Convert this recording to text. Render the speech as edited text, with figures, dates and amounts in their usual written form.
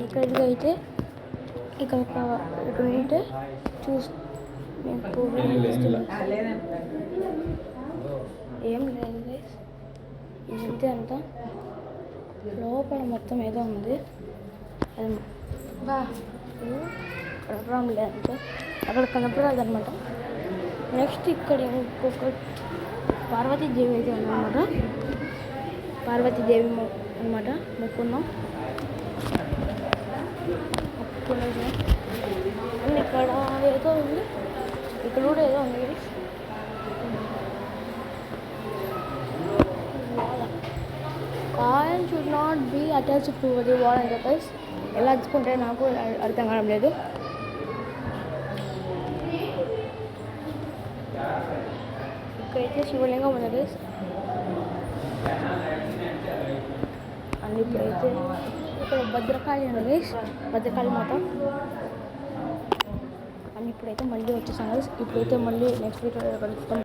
ఇక్కడికి అయితే ఇక్కడ ఉంటే చూసి మీకు ఏం లేదు గైస్, ఇదంతే అంతా. లోపల మొత్తం ఏదో ఉంది, అది కనపడం లేదంటే అక్కడ కనపడదు అనమాట. నెక్స్ట్ ఇక్కడ ఇంకొక పార్వతీదేవి అయితే ఉందన్నమాట. పార్వతీదేవి అనమాట మొక్కున్నాం. ఇక్కడ ఏదో ఉంది, ఇక్కడ కూడా ఏదో ఉంది. Coin should not be attached to the wall అని చెప్పేసి ఎలా తెచ్చుకుంటే నాకు అర్థం కావడం లేదు. ఇక్కడైతే శివలింగం ఉంది గైస్. అండ్ ఇప్పుడైతే ఇక్కడ భద్రకాళి ఉంది గైస్, భద్రకాళి మాత. అండ్ ఇప్పుడైతే మళ్ళీ వచ్చేసాను గైస్. ఇప్పుడైతే మళ్ళీ నెక్స్ట్ వీడియో కలుస్తాం.